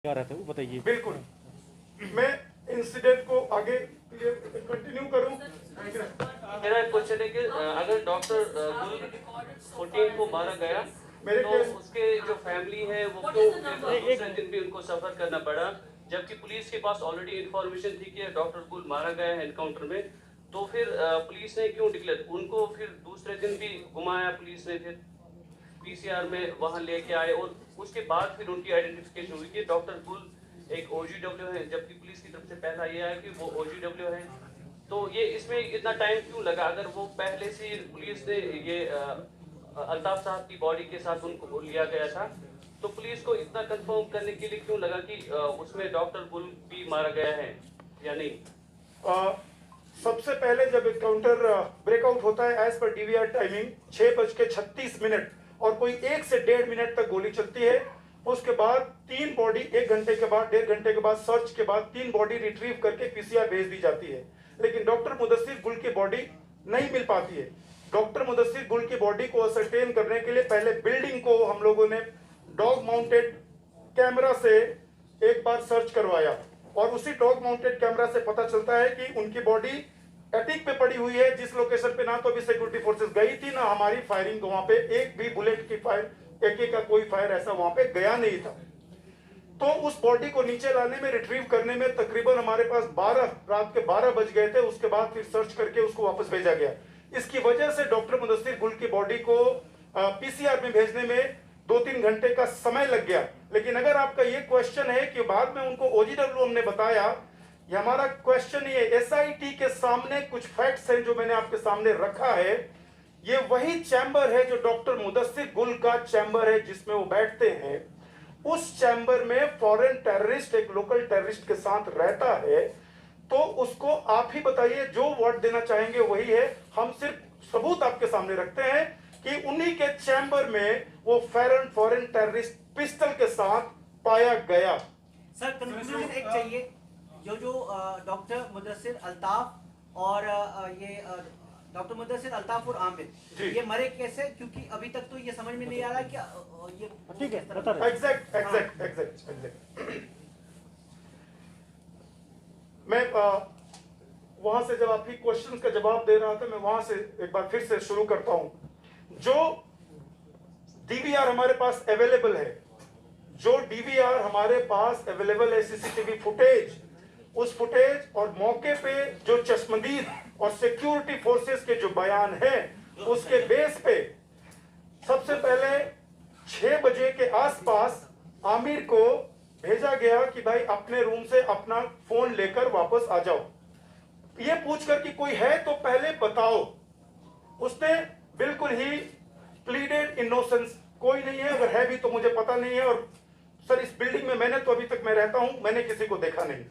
आ रहा था वो बताइए। बिल्कुल, मैं इंसिडेंट को आगे कंटिन्यू करूं। मेरा एक क्वेश्चन है कि अगर डॉक्टर गुल 14 को मारा गया मेरे तो केस उसके जो फैमिली है वो क्यों फिर दूसरे दिन भी उनको सफर करना पड़ा, जबकि पुलिस के पास ऑलरेडी इंफॉर्मेशन थी कि डॉक्टर गुल मारा गया है एनकाउंटर में, तो फिर पुलिस ने क्यों डिक्लेयर उनको फिर दूसरे दिन भी घुमाया पुलिस ने, फिर पीसीआर में वहां लेके आए और उसके बाद फिर उनकी आइडेंटिफिकेशन हुई कि डॉक्टर गुल एक ओजीडब्ल्यू है, जबकि पुलिस की तरफ से पहला ये आया कि वो ओजीडब्ल्यू है। तो ये इसमें इतना टाइम क्यों लगा? अगर वो पहले से पुलिस ने ये अल्ताफ साहब की बॉडी के साथ उनको लिया गया था, तो पुलिस को इतना कंफर्म करने के लिए क्यों लगा कि उसमें डॉक्टर गुल भी मारा गया है या नहीं? सबसे पहले जब काउंटर ब्रेकआउट होता है एज पर डीवीआर टाइमिंग 6:36 और कोई 1 से 1.5 मिनट तक गोली चलती है। उसके बाद 3 बॉडी 1 घंटे के बाद 1.5 घंटे के बाद सर्च के बाद 3 बॉडी रिट्रीव करके पीसीआर भेज दी जाती है, लेकिन डॉक्टर मुदस्सिर गुल की बॉडी नहीं मिल पाती है। डॉक्टर मुदस्सिर गुल की बॉडी को असरटेन करने के लिए पहले बिल्डिंग को हम लोगों ने डॉग माउंटेड कैमरा से एक बार सर्च करवाया और उसी डॉग माउंटेड कैमरा से पता चलता है कि उनकी बॉडी एटिक पे पड़ी हुई है, जिस लोकेशन पे ना तो अभी सिक्योरिटी फोर्सेस गई थी ना हमारी फायरिंग वहां पे एक भी बुलेट की फायर एके का कोई फायर ऐसा वहां पे गया नहीं था। तो उस बॉडी को नीचे लाने में रिट्रीव करने में तकरीबन हमारे पास रात के 12 बज गए थे। उसके बाद फिर सर्च करके उसको वापस भेजा गया। इसकी वजह से डॉक्टर मुदस्सिर गुल की बॉडी को पीसीआर में भेजने में 2-3 घंटे का समय लग गया। लेकिन अगर आपका ये क्वेश्चन है कि बाद में उनको ओजीडब्ल्यू हमने बताया, ये हमारा क्वेश्चन ये एसआईटी के सामने कुछ फैक्ट्स हैं जो मैंने आपके सामने रखा है। ये वही चैम्बर है जो डॉक्टर मुदस्सिर गुल का चैम्बर है जिसमें वो बैठते हैं। उस चैम्बर में फॉरेन टेररिस्ट एक लोकल टेररिस्ट के साथ रहता है। तो उसको आप ही बताइए, जो वर्ड देना चाहेंगे वही है। हम सिर्फ सबूत आपके सामने रखते हैं कि उन्हीं के चैम्बर में वो फॉरेन टेररिस्ट पिस्टल के साथ पाया गया। सर कंक्लूजन एक चाहिए, जो डॉक्टर मुदस्सिर अल्ताफ और ये डॉक्टर मुदस्सिर अल्ताफ और आमिर ये मरे कैसे? क्योंकि अभी तक तो ये समझ में नहीं आ रहा कि ये ठीक है, बता रहे एग्जैक्ट मैं वहां से जब आपकी क्वेश्चन का जवाब दे रहा था, मैं वहां से एक बार फिर से शुरू करता हूं। जो डीवीआर हमारे पास अवेलेबल है, सीसीटीवी फुटेज, उस फुटेज और मौके पे जो चश्मदीद और सिक्योरिटी फोर्सेस के जो बयान है, उसके बेस पे सबसे पहले 6 बजे के आसपास आमिर को भेजा गया कि भाई अपने रूम से अपना फोन लेकर वापस आ जाओ, ये पूछकर कि कोई है तो पहले बताओ। उसने बिल्कुल ही प्लीडेड इनोसेंस, कोई नहीं है, अगर है भी तो मुझे पता नहीं है, और सर इस बिल्डिंग में मैंने तो अभी तक मैं रहता हूं, मैंने किसी को देखा नहीं।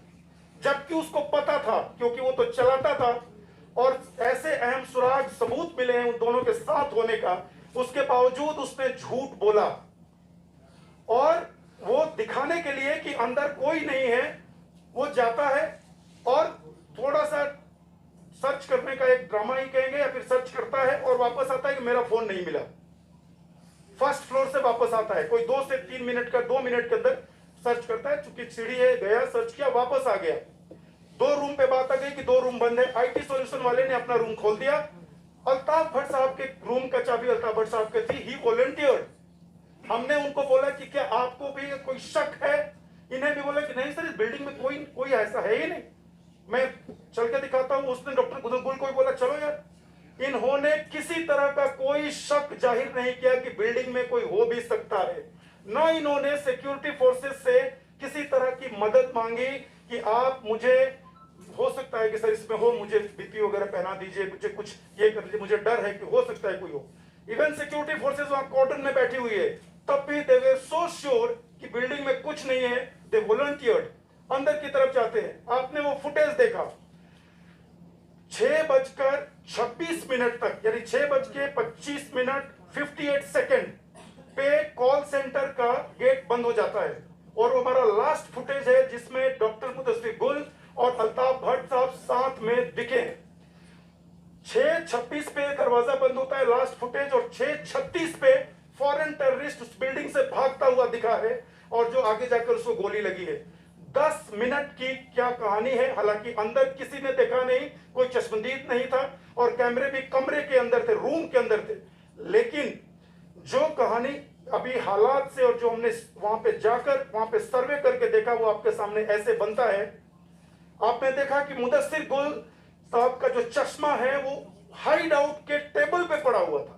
जबकि उसको पता था, क्योंकि वो तो चलाता था और ऐसे अहम सुराग सबूत मिले हैं उन दोनों के साथ होने का, उसके बावजूद उसने झूठ बोला। और वो दिखाने के लिए कि अंदर कोई नहीं है, वो जाता है और थोड़ा सा सर्च करने का एक ड्रामा ही कहेंगे, या फिर सर्च करता है और वापस आता है कि मेरा फोन नहीं मिला। फर्स्ट फ्लोर से वापस आता है, कोई 2 से 3 मिनट का 2 मिनट के अंदर सर्च करता है, चूंकि सीढ़ी है, गया सर्च किया, वापस आ गया। 2 रूम पे बात आ गई कि 2 रूम बंद है। आईटी सॉल्यूशन वाले ने अपना रूम खोल दिया। अल्ताफ भट्ट साहब के रूम का चाबी अल्ताफ भट्ट साहब के थी, ही वॉलंटियर्ड। हमने उनको बोला कि क्या आपको भी कोई शक है? इन्हें भी बोला कि नहीं सर, इस बिल्डिंग में कोई ऐसा है ही नहीं, मैं चल के दिखाता हूं। उसने डॉक्टर गुल को ही बोला चलो यार। इन्होंने किसी तरह का कोई शक जाहिर नहीं किया कि बिल्डिंग में कोई हो भी सकता है। न इन्होंने सिक्योरिटी फोर्सेस से किसी तरह की मदद मांगी कि आप मुझे, हो सकता है कि सर इसमें हो, मुझे बीपी वगैरह पहना दीजिए, मुझे कुछ ये कर दीजिए, मुझे डर है कि हो सकता है कोई हो। इवन सिक्योरिटी फोर्सेस वहां कॉर्डन में बैठी हुई है, तब भी दे वर सो श्योर कि बिल्डिंग में कुछ नहीं है। दे वॉलंटियर्ड, अंदर की तरफ जाते हैं। आपने वो फुटेज देखा, 6:26 तक, यानी 6:25 पे कॉल सेंटर का गेट बंद हो जाता है। और वो हमारा लास्ट फुटेज है जिसमें डॉक्टर मुदस्सिर गुल और अल्ताफ भट्ट साहब साथ में दिखे। 6:26 पे दरवाजा बंद होता है, लास्ट फुटेज, और 6:36 पे फॉरेन टेररिस्ट उस बिल्डिंग से भागता हुआ दिखा है। और जो आगे जाकर उसको गोली लगी है। 10 मिनट की क्या कहानी है। हालांकि अंदर किसी ने देखा नहीं, कोई चश्मदीद नहीं था और कैमरे भी कमरे के अंदर थे, रूम के अंदर थे। लेकिन जो कहानी अभी हालात से और जो हमने वहां पे जाकर वहां पे सर्वे करके देखा वो आपके सामने ऐसे बनता है। आपने देखा कि मुदस्सिर गुल साहब का जो चश्मा है वो हाइड आउट के टेबल पे पड़ा हुआ था।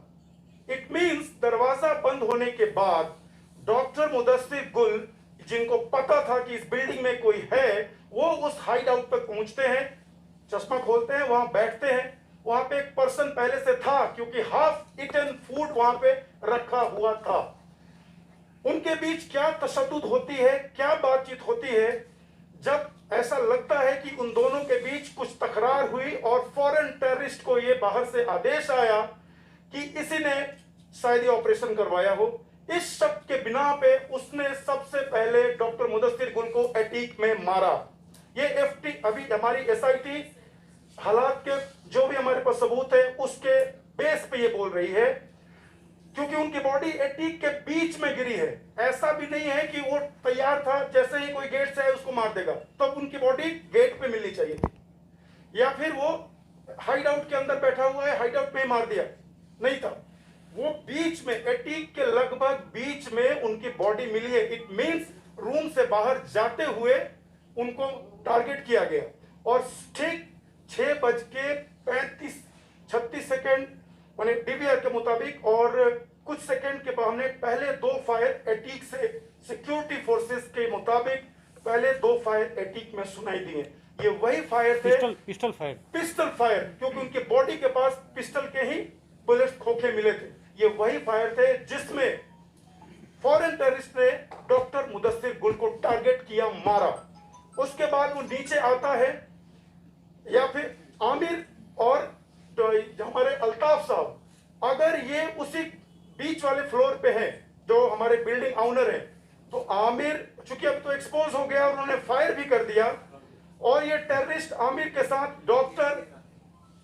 इट मींस दरवाजा बंद होने के बाद डॉक्टर मुदस्सिर गुल, जिनको पता था कि इस बिल्डिंग में कोई है, वो उस हाइड आउट पर पहुंचते हैं, चश्मा खोलते हैं, वहां बैठते हैं। वहां पे एक पर्सन पहले से था क्योंकि हाफ ईटन फूड वहां पे रखा हुआ था। उनके बीच क्या तशद्दुद होती है, क्या बातचीत होती है, जब ऐसा लगता है कि उन दोनों के बीच कुछ तकरार हुई और फॉरेन टेररिस्ट को ये बाहर से आदेश आया कि इसी ने शायद ये ऑपरेशन करवाया हो। इस शक के बिना पे उसने सबसे पहले डॉक्टर मुदस्सिर गुल को एटीक में मारा। ये एफटी अभी हमारी एसआईटी हालात के जो भी हमारे पास सबूत है उसके बेस पे ये बोल रही है, क्योंकि उनकी बॉडी एटीक के बीच में गिरी है। ऐसा भी नहीं है कि वो तैयार था जैसे ही कोई गेट से आए उसको मार देगा, तब तो उनकी बॉडी गेट पे मिलनी चाहिए थी, या फिर वो हाइड आउट के अंदर बैठा हुआ है, हाइड आउट में मार दिया, नहीं था। वो बीच में, एटीक के लगभग बीच में उनकी बॉडी मिली है। इट मींस रूम से बाहर जाते हुए उनको टारगेट किया गया और ठीक 6:36 माने डीवीआर के मुताबिक और कुछ सेकंड के बाद हमने पहले 2 फायर एटीक से, सिक्योरिटी फोर्सेस के मुताबिक पहले 2 फायर एटीक में सुनाई दिए। ये वही फायर थे, पिस्टल फायर, क्योंकि उनकी बॉडी के पास पिस्टल के ही बुलेट खोखे मिले थे। ये वही फायर थे जिसमें फॉरेन टेररिस्ट ने डॉक्टर मुदस्सिर गुल को टारगेट किया, मारा। उसके बाद वो नीचे आता है, या फिर आमिर और तो हमारे अल्ताफ साहब, अगर ये उसी बीच वाले फ्लोर पे हैं जो हमारे बिल्डिंग ऑनर हैं, तो आमिर चूंकि अब तो एक्सपोज हो गया और उन्होंने फायर भी कर दिया, और ये टेररिस्ट आमिर के साथ डॉक्टर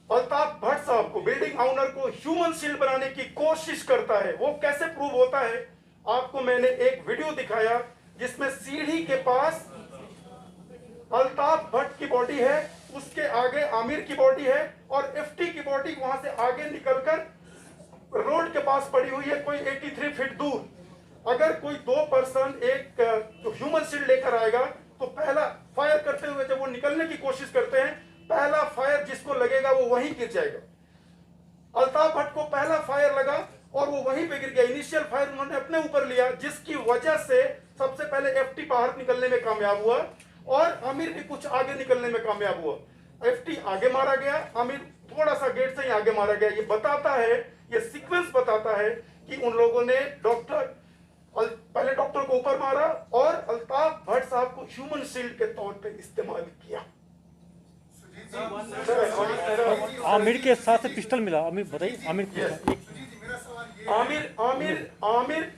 अल्ताफ भट्ट साहब को, बिल्डिंग ऑनर को ह्यूमन शील्ड बनाने की कोशिश करता है। वो कैसे प्रूव होता है? आपको मैंने एक वीडियो दिखाया जिसमें सीढ़ी के पास अल्ताफ भट्ट की बॉडी है, उसके आगे आमिर की बॉडी है और एफटी की बॉडी वहां से आगे निकलकर रोड के पास पड़ी हुई है, कोई 83 फीट दूर। अगर कोई 2 पर्सन एक ह्यूमन शील्ड लेकर आएगा तो पहला फायर करते हुए जब वो निकलने की कोशिश करते हैं, पहला फायर जिसको लगेगा वो वहीं गिर जाएगा। अल्ताफ भट्ट को पहला फायर लगा और वो वहीं पे गिर गया। इनिशियल फायर उन्होंने अपने ऊपर लिया, जिसकी वजह से सबसे पहले एफटी बाहर निकलने में कामयाब हुआ और आमिर भी कुछ आगे निकलने में कामयाब हुआ। एफटी आगे मारा गया, आमिर थोड़ा सा गेट से ही आगे मारा गया। ये बताता है, ये सीक्वेंस बताता है कि उन लोगों ने पहले डॉक्टर को ऊपर मारा और अल्ताफ भट्ट साहब को ह्यूमन शील्ड के तौर पे इस्तेमाल किया। आमिर के साथ पिस्टल मिला, आमिर बताइए। आमिर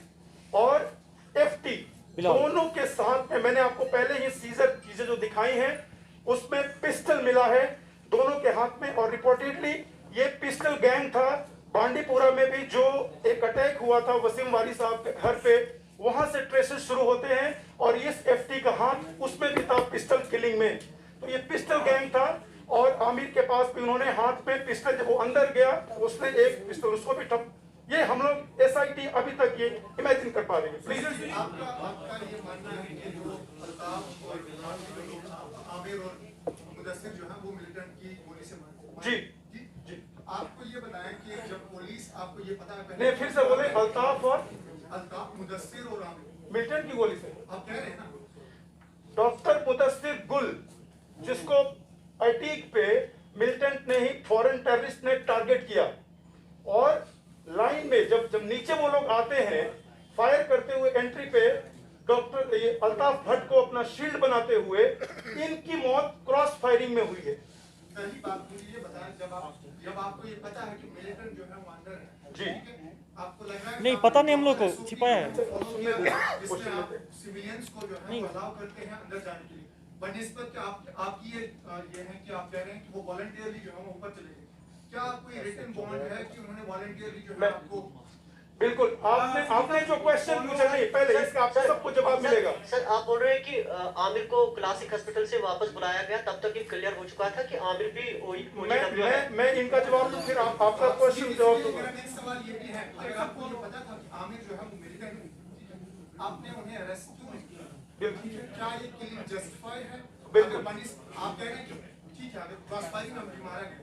और एफटी दोनों के साथ में मैंने आपको पहले ही सीजर चीजें जो दिखाई हैं उसमें पिस्टल मिला है दोनों के हाथ में। और रिपोर्टेडली ये पिस्टल गैंग था बांडीपुरा में भी, जो एक अटैक हुआ था वसीम वारी साहब के घर पे, वहां से ट्रेसेस शुरू होते हैं और इस एफटी का हाथ उसमें भी था पिस्टल किलिंग में। तो ये पिस्टल गैंग था और आमिर के पास भी उन्होंने हाथ में पिस्टल, जब वो अंदर गया उसने एक पिस्टल उसको भी ठप। ये हम लोग एसआईटी अभी तक ये इमेजिन कर पा रही है। प्लीज आपका ये मानना है कि जो अल्ताफ और आमिर और मुदस्सिर जो है वो मिलिटेंट की गोली से मारे? जी। आपको ये बताएं कि जब पुलिस, आपको ये पता है? नहीं, फिर से बोले। अल्ताफ, मुदस्सिर और आमिर मिलिटेंट की गोली से आप कह रहे हैं ना? डॉक्टर मुदस्सिर गुल, जिसको एटीक पे मिलिटेंट ने ही, फॉरेन टेररिस्ट ने टारगेट किया, और लाइन में जब नीचे वो लोग आते हैं फायर करते हुए एंट्री पे, डॉक्टर अल्ताफ भट्ट को अपना शील्ड बनाते हुए, इनकी मौत क्रॉस फायरिंग में हुई है। पहली बात मुझे ये बताएं, जब आपको ये पता है कि मिलिटेंट जो है वो अंदर है, जी, आपको लग रहा है नहीं पता नहीं, हम लोग को छिपाया है, जिसमें आप सिविलियंस को जो है वो अलाउ करते हैं अंदर जाने के लिए, बनिस्बत आपकी ये है कि आप कह रहे हैं कि वो वॉलंटियरली जो है वो ऊपर चले गए। क्या कोई रिटन बॉन्ड है कि उन्होंने वॉलंटियरली जो है आपको? बिल्कुल, आपने जो क्वेश्चन पूछा नहीं पहले, इसका आपको सबको जवाब मिलेगा। सर आप बोल रहे हैं कि आमिर को क्लासिक हॉस्पिटल से वापस बुलाया गया, तब तक ये क्लियर हो चुका था कि आमिर भी मैं इनका जवाब दूं, फिर आपका क्वेश्चन जवाब दूंगा। मेरा नेक्स्ट सवाल ये भी है, अगर आपको ये पता था कि आमिर जो है वो मिलिटेंट, आपने उन्हें अरेस्ट क्यों नहीं किया? क्या ये किलिंग जस्टिफाई है? बिल्कुल। आप कह रहे हैं कि ठीक है, अगर क्रॉस फायरिंग में मारा गया,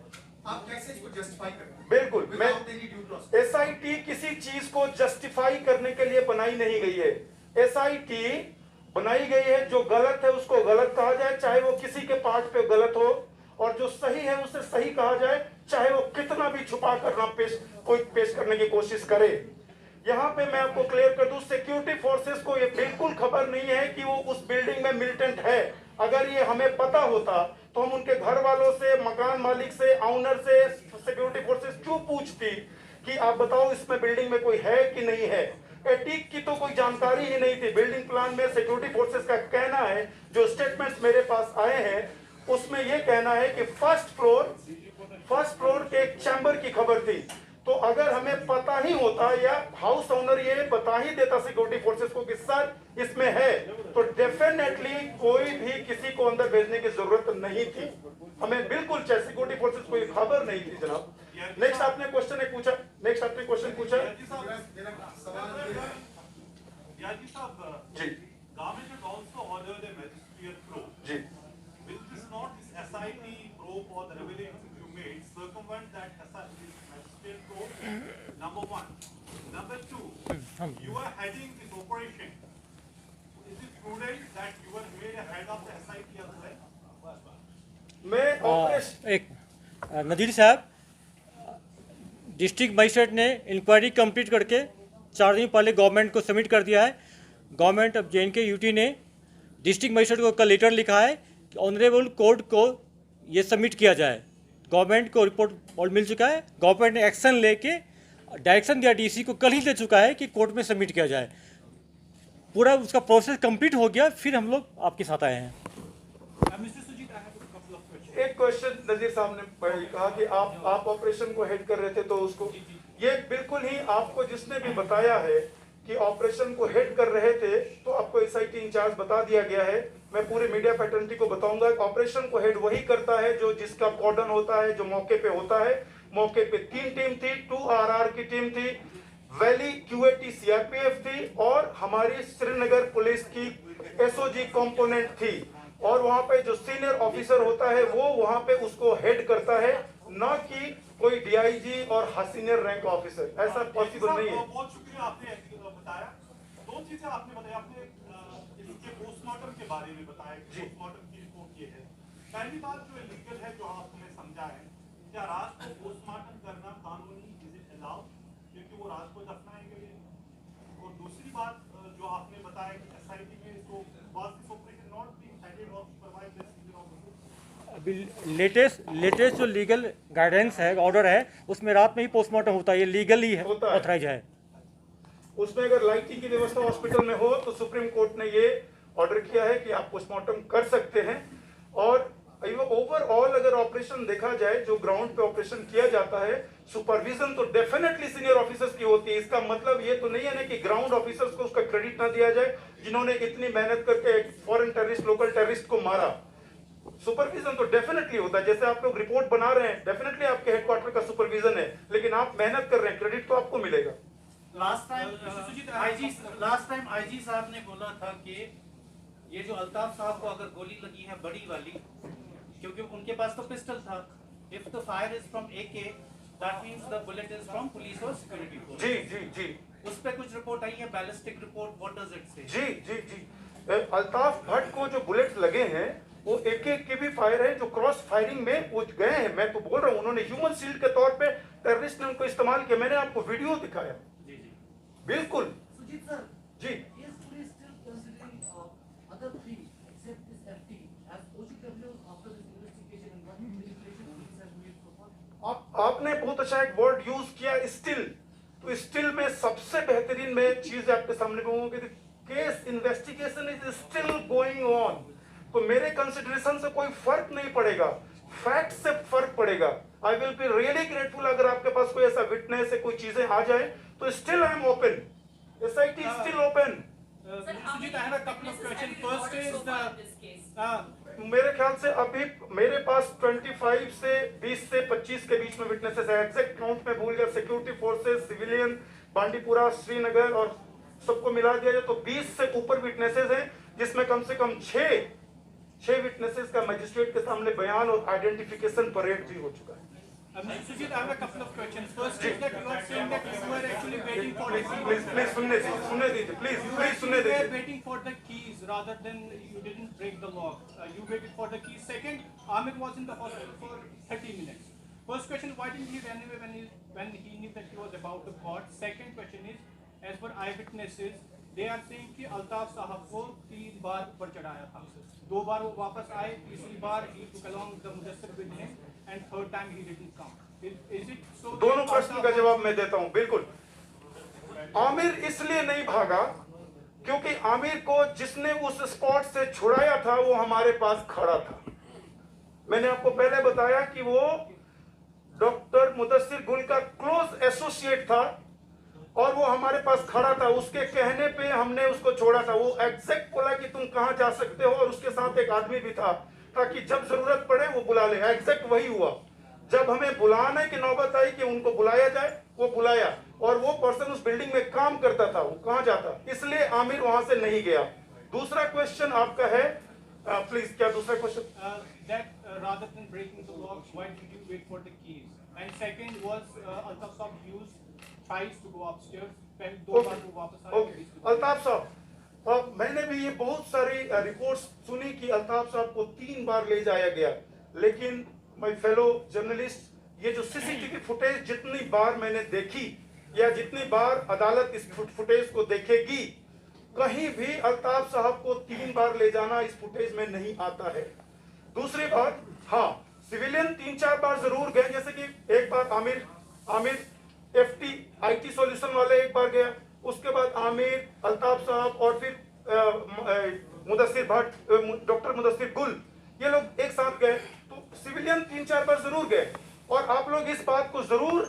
आप कैसे इसको जस्टिफाई करते हैं? बिल्कुल, मैं Without any due process। SIT किसी चीज को जस्टिफाई करने के लिए बनाई नहीं गई है। SIT बनाई गई है, जो गलत है उसको गलत कहा जाए, चाहे वो किसी के पार्ट पे गलत हो, और जो सही है उसे सही कहा जाए, चाहे वो कितना भी छुपा करना पेश करने की कोशिश करे। यहाँ पे मैं आपको क्लियर कर दूं, सिक्योरिटी फोर्सेस को ये बिल्कुल खबर नहीं है कि वो उस बिल्डिंग में मिलिटेंट है। अगर ये हमें पता होता तो हम उनके घर वालों से, मकान मालिक से, ऑनर से, सिक्योरिटी फोर्सेस क्यों पूछती कि आप बताओ इसमें बिल्डिंग में कोई है कि नहीं है। एटीक की तो कोई जानकारी ही नहीं थी। बिल्डिंग प्लान में सिक्योरिटी फोर्सेस का कहना है, जो स्टेटमेंट्स मेरे पास आए हैं उसमें यह कहना है कि फर्स्ट फ्लोर के एक चैम्बर की खबर थी। तो अगर हमें पता ही होता या हाउस ओनर ये बता ही देता सिक्योरिटी फोर्सेस को कि सर इसमें है, तो डेफिनेटली कोई भी किसी को अंदर भेजने की जरूरत नहीं थी। हमें बिल्कुल सिक्योरिटी फोर्सेस को ये खबर नहीं थी जनाब। नेक्स्ट आपने क्वेश्चन पूछा। जी Government has also ordered a magistrate probe. जी Will this not, this SIT probe or the revelations you made circumvent that magistrate probe? Number one. Number two, you are heading this operation. Is it prudent that you were made a head of the SIT as well? मैं operation एक नदीर साहब, district magistrate ने inquiry complete करके 4 दिन पहले government को submit कर दिया है। गवर्नमेंट ऑफ JNK UT ने डिस्ट्रिक्ट मजिस्ट्रेट को कल लेटर लिखा है कि ऑनरेबल कोर्ट को ये सबमिट किया जाए। गवर्नमेंट को रिपोर्ट और मिल चुका है। गवर्नमेंट ने एक्शन लेके डायरेक्शन दिया DC को, कल ही दे चुका है कि कोर्ट में सबमिट किया जाए। पूरा उसका प्रोसेस कंप्लीट हो गया, फिर हम लोग आपके साथ आए हैं। एक क्वेश्चन नजीर साहब ने कहा कि आप ऑपरेशन को हेड कर रहे थे, तो उसको ये बिल्कुल ही आपको जिसने भी बताया है कि ऑपरेशन को हेड कर रहे थे, तो आपको SIT इंचार्ज बता दिया गया है। मैं पूरे मीडिया फैटर्निटी को बताऊंगा, ऑपरेशन को हेड वही करता है जो जिसका कॉर्डन होता है, जो मौके पे होता है। मौके पे 3 टीम थी, 2 RR की टीम थी, वैली QAT CRPF थी, और हमारी श्रीनगर पुलिस की SOG कंपोनेंट थी। और वहां पे जो सीनियर ऑफिसर होता है वो वहां पे उसको हेड करता है, ना कि कोई DIG और सीनियर रैंक ऑफिसर। ऐसा पॉसिबल नहीं है। बहुत शुक्रिया, आपने बताया। 2 चीजें आपने बताया। आपने इसके पोस्टमार्टम के बारे में बताया कि पोस्टमार्टम की रिपोर्ट ये है। पहली बात जो इलीगल है, जो आपने समझा है, क्या रात को पोस्टमार्टम करना कानूनी इज इट अलाउड, क्योंकि वो रात को दफनाएंगे? और दूसरी बात जो आपने बताया कि SIT में तो was this operation not being headed और सुपरवाइज्ड बाय सीनियर ऑफिसर। अभी लेटेस्ट जो लीगल गाइडेंस है, ऑर्डर है, उसमें रात में ही पोस्टमार्टम होता है। ये लीगली है, ऑथराइज है। उसमें अगर लाइटिंग की व्यवस्था हॉस्पिटल में हो तो सुप्रीम कोर्ट ने ये ऑर्डर किया है कि आप पोस्टमार्टम कर सकते हैं। और ओवरऑल अगर ऑपरेशन देखा जाए, जो ग्राउंड पे ऑपरेशन किया जाता है, सुपरविजन तो डेफिनेटली सीनियर ऑफिसर्स की होती है। इसका मतलब ये तो नहीं है ना कि ग्राउंड ऑफिसर्स को उसका क्रेडिट ना दिया जाए, जिन्होंने इतनी मेहनत करके फॉरेन टेररिस्ट, लोकल टेररिस्ट को मारा। सुपरविजन तो डेफिनेटली होता है। जैसे आप लोग रिपोर्ट बना रहे हैं, डेफिनेटली आपके हेडक्वार्टर का सुपरविजन है, लेकिन आप मेहनत कर रहे हैं, क्रेडिट तो आपको मिलेगा। लास्ट टाइम IG साहब ने बोला था कि ये जो अल्ताफ साहब को अगर गोली लगी है बड़ी वाली, क्योंकि उनके पास तो पिस्टल था, if the fire is from AK, that means the bullet is from police और सिक्योरिटी फोर्स। जी उस पे कुछ रिपोर्ट आई है, ballistic report, what does it से? जी अल्ताफ भट्ट को जो बुलेट लगे हैं वो AK के भी फायर है, जो क्रॉस फायरिंग में वो गए हैं। मैं तो बोल रहा हूँ, उन्होंने ह्यूमन शील्ड के तौर पे टेररिस्ट ने उनको इस्तेमाल किया। मैंने आपको वीडियो दिखाया। बिल्कुल Sujit sir, ji. is police still considering other things except this FT as OGW after this investigation and what manipulation police has made so far? आपने बहुत अच्छा एक वर्ड यूज किया, स्टिल। तो स्टिल में सबसे बेहतरीन मैं चीज आपके सामने कहूंगा कि case investigation is still going on. तो मेरे कंसिडरेशन से कोई फर्क नहीं पड़ेगा। फैक्ट से फर्क पड़ेगा। I will be really grateful अगर आपके पास कोई ऐसा विटनेस है, कोई चीजें आ जाए तो still I am open, SIT is still open। Sujit, I have a couple of questions. First is मेरे ख्याल से अभी मेरे पास 25 से 20 से 25 के बीच में विटनेसेस है। एग्जैक्ट काउंट में भूल गया, security forces, civilian, Bandipora, Srinagar और सबको मिला दिया जाए तो 20 से ऊपर विटनेसेस हैं, जिसमें कम से कम 6 विटनेसेस का मजिस्ट्रेट के सामने बयान और आइडेंटिफिकेशन परेड भी हो चुका है। Sujit, I have a couple of questions. First is that you are saying that you were actually waiting for the keys. Please सुनने दीजिए, प्लीज सुनने You were दीजिए। waiting for the keys rather than you didn't break the lock. You waited for the keys. Second, Amir was in the hospital for 30 minutes. First question, why didn't he run away when he knew that he was about to caught? Second question is, as per eyewitnesses, they are saying कि अल्ताफ साहब को 3 बार ऊपर चढ़ाया था। 2 बार वो वापस आए, तीसरी बार he took along the Mudassir with him, and third time he didn't come. Is it so? दोनों प्रश्न का जवाब मैं देता हूं। बिल्कुल, आमिर इसलिए नहीं भागा क्योंकि आमिर को जिसने उस स्पॉट से छुड़ाया था वो हमारे पास खड़ा था। मैंने आपको पहले बताया कि वो डॉक्टर मुदस्सिर गुल का क्लोज एसोसिएट था और वो हमारे पास खड़ा था। उसके कहने पे हमने उसको छोड़ा था। वो एग्जैक्ट बोला कि तुम कहां जा सकते हो और उसके साथ एक आदमी भी था ताकि जब जरूरत पड़े वो बुला ले। एग्जैक्ट वही हुआ। जब हमें बुलाने की नौबत आई कि उनको बुलाया जाए, वो बुलाया और वो पर्सन उस बिल्डिंग में काम करता था, वो कहां जाता, इसलिए आमिर वहां से नहीं गया। दूसरा क्वेश्चन आपका है, प्लीज क्या दूसरा question? That rather than breaking the lock, why did you wait for the keys? And second was Altaf Saab used tries to go upstairs. पहले 2 बार वो वापस आए। ओके, अल्ताफ साहब, मैंने भी ये बहुत सारी रिपोर्ट्स सुनी कि अल्ताफ साहब को 3 बार ले जाया गया, लेकिन माय फेलो जर्नलिस्ट, ये जो सीसीटीवी फुटेज जितनी बार मैंने देखी या जितनी बार अदालत इस फुटेज को देखेगी, कहीं भी अल्ताफ साहब को 3 बार ले जाना इस फुटेज में नहीं आता है। दूसरी बात, हाँ, सिविलियन 3-4 बार जरूर गए, जैसे कि एक बार आमिर FT IT सॉल्यूशन वाले एक बार गया, उसके बाद आमिर, अल्ताफ साहब और फिर मुदस्सिर भट्ट, डॉक्टर मुदस्सिर गुल, ये लोग एक साथ गए। तो सिविलियन 3-4 बार जरूर गए। और आप लोग इस बात को जरूर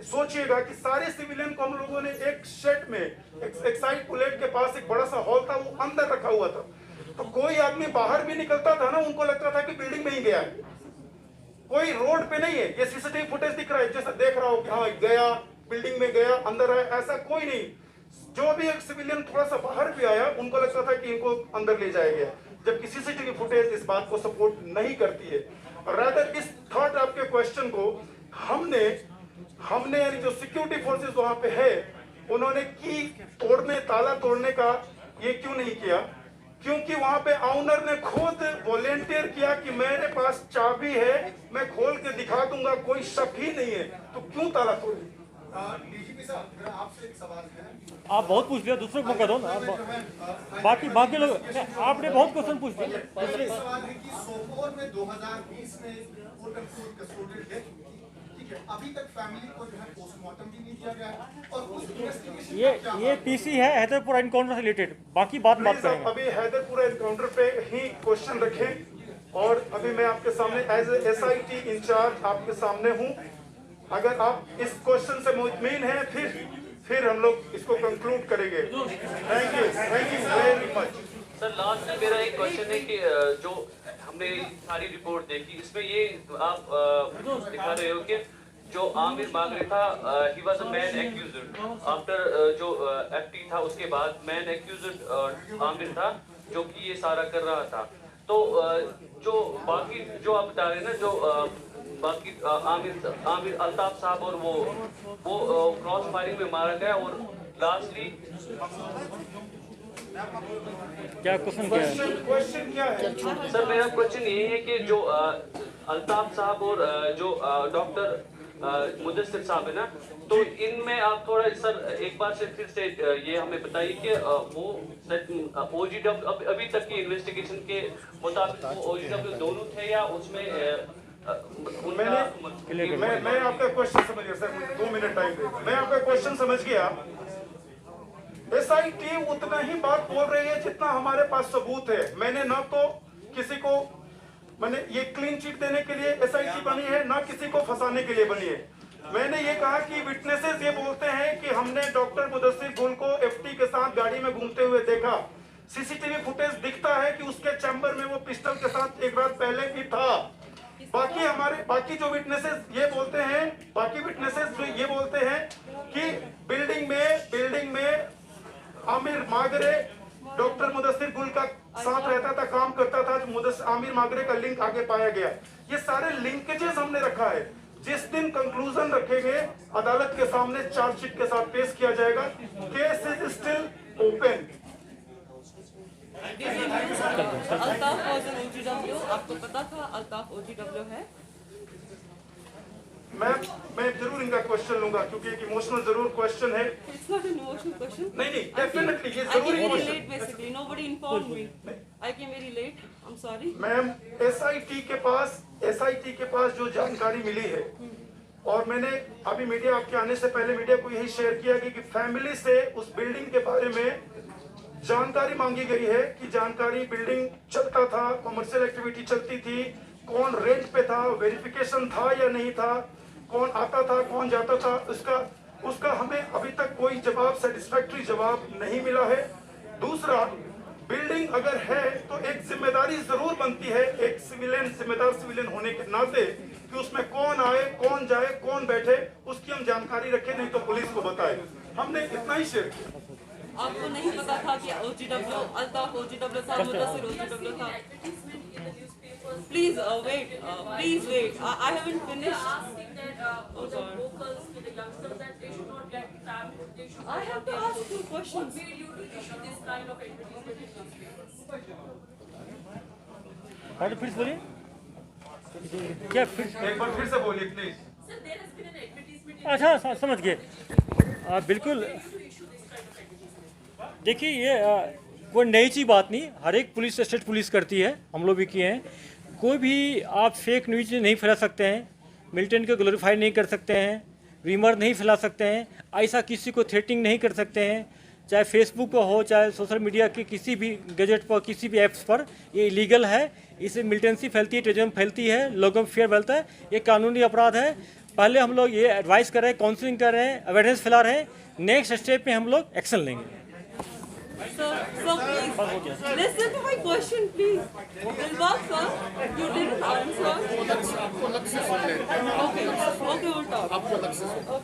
सोचिएगा कि सारे सिविलियन को हम लोगों ने एक शेड में, एक्साइड बुलेट के पास एक बड़ा सा हॉल था, वो अंदर रखा हुआ था। तो कोई आदमी बाहर भी निकलता था ना, उनको लगता था कि बिल्डिंग में ही गया है, कोई रोड पे नहीं है। ये सीसीटीवी फुटेज दिख रहा है, जैसा देख रहा हो कि हाँ गया, बिल्डिंग में गया, अंदर आया, ऐसा कोई नहीं। जो भी एक सिविलियन थोड़ा सा बाहर भी आया, उनको लगता था कि इनको अंदर ले जाया गया, जबकि सीसीटीवी फुटेज इस बात को सपोर्ट नहीं करती है। रादर इस थर्ड आपके क्वेश्चन को हमने यानी जो सिक्योरिटी फोर्सेस वहां पे है, उन्होंने की तोड़ने, ताला तोड़ने का ये क्यों नहीं किया? क्योंकि वहां पे ऑनर ने खुद वॉलेंटियर किया कि मेरे पास चाबी है, मैं खोल के दिखा दूंगा, कोई शक ही नहीं है, तो क्यों ताला तोड़े? डीजीपी साहब, मेरा आपसे एक सवाल है। आप बहुत पूछ लिया, दूसरे को मौका दो ना। बाकी लोग, आपने बहुत क्वेश्चन पूछ लिया। एक सवाल है कि सोपोर में 2020 में court and court custodial death हुई थी, ठीक है, अभी तक फैमिली को जो है पोस्टमार्टम भी नहीं दिया गया है और उस इन्वेस्टिगेशन ये पीसी है हैदरपुर एनकाउंटर से रिलेटेड, बाकी बात करेंगे। अभी हैदरपुर एनकाउंटर पे ही क्वेश्चन रखें और अभी मैं आपके सामने एज ए SIT इंचार्ज आपके सामने हूँ। अगर आप इस क्वेश्चन से मुतमईन हैं, फिर हम लोग इसको कंक्लूड करेंगे। Thank you very much. Sir, last में मेरा एक क्वेश्चन है कि जो हमने सारी रिपोर्ट देखी, इसमें ये आप दिखा रहे हो कि जो आमिर मागरे था, he was a man accused after जो FT था, उसके बाद मैन एक्यूज्ड आमिर था जो कि ये सारा कर रहा था। तो जो बाकी जो आप बता रहे हैं ना, जो बाकी आमिर अल्ताफ साहब और वो क्रॉस फायरिंग में मारा गया और लास्टली क्या क्वेश्चन क्या है? सर, मेरा क्वेश्चन ये है कि जो अल्ताफ साहब और जो डॉक्टर मुदस्सिर साहब है ना, तो इनमें आप थोड़ा सर एक बार से फिर से ये हमें बताइए कि वो OGW अभी तक की इन्वेस्टिगेशन के मुताबिक वो OGW दोनों थे या उसमें मैं आपका क्वेश्चन समझ गया सर, मुझे 2 मिनट टाइम दे। मैं आपका क्वेश्चन समझ गया। SIT उतना ही बात बोल रही है जितना हमारे पास सबूत है। मैंने न तो किसी को मैंने ये क्लीन चिट देने के लिए SIT बनी है, ना किसी को फंसाने के लिए बनी है। मैंने ये कहा कि विटनेसेस ये बोलते हैं कि हमने डॉक्टर मुदस्सिर गुल को FT के साथ गाड़ी में घूमते हुए देखा। CCTV फुटेज दिखता है कि उसके चैम्बर में वो पिस्टल के साथ एक रात पहले भी था। बाकी जो विटनेसेस ये बोलते हैं, ये बोलते हैं कि बिल्डिंग में आमिर मागरे डॉक्टर मुदस्सिर गुल का साथ रहता था, काम करता था। आमिर मागरे का लिंक आगे पाया गया। ये सारे लिंकेजेस हमने रखा है। जिस दिन कंक्लूजन रखेंगे अदालत के सामने चार्जशीट के साथ पेश किया जाएगा। Case is still open. Altaf was an OGW, आपको पता था अल्ताफ OGW है? मैं जरूर इनका क्वेश्चन लूंगा क्योंकि एक इमोशनल जरूर क्वेश्चन है। It's not an emotional question. नहीं डेफिनेटली ये I came जरूर very emotional. late basically. Nobody informed me. I came very late. I'm sorry. Ma'am SIT के पास जो जानकारी मिली है और मैंने अभी मीडिया आपके आने से पहले मीडिया को यही शेयर किया कि फैमिली से उस बिल्डिंग के बारे में जानकारी मांगी गई है कि जानकारी बिल्डिंग चलता था, कमर्शियल एक्टिविटी चलती थी, कौन रेंट पे था, वेरिफिकेशन था या नहीं था, कौन आता था कौन जाता था, उसका हमें अभी तक कोई सेटिस्फैक्टरी जवाब नहीं मिला है। दूसरा, बिल्डिंग अगर है तो एक जिम्मेदारी जरूर बनती है एक जिम्मेदार सिविलियन होने के नाते कि उसमें कौन आए, कौन जाए, कौन बैठे, उसकी हम जानकारी रखें, नहीं तो पुलिस को बताए। हमने इतना ही शेयर किया। आपको नहीं पता था कि OGW अल्ताफ OGW था, मुदस्सिर OGW था? Please wait. Please wait. I haven't finished. Oh God. I have to ask two questions. और फिर से बोलिए क्या फिर एक बार फिर से बोलिए प्लीज। अच्छा समझ गए। बिल्कुल देखिए ये कोई नई चीज़ बात नहीं, हर एक पुलिस स्टेट पुलिस करती है, हम लोग भी किए हैं। कोई भी आप फेक न्यूज़ नहीं फैला सकते हैं, मिलिटेंट को ग्लोरीफाई नहीं कर सकते हैं, रीमर नहीं फैला सकते हैं, ऐसा किसी को थ्रेटिंग नहीं कर सकते हैं, चाहे फेसबुक पर हो चाहे सोशल मीडिया के किसी भी गैजेट पर किसी भी ऐप्स पर। ये इलीगल है, इससे मिलिटेंसी फैलती है, टेररिज्म फैलती है, लोगों में फियर फैलता है, ये कानूनी अपराध है। पहले हम लोग ये एडवाइस कर रहे हैं, काउंसलिंग कर रहे हैं, अवेयरनेस फैला रहे हैं, नेक्स्ट स्टेप में हम लोग एक्शन लेंगे। So please listen to my question, please. Dilbag sir, you didn't answer. Okay, we'll talk. Okay, we'll talk.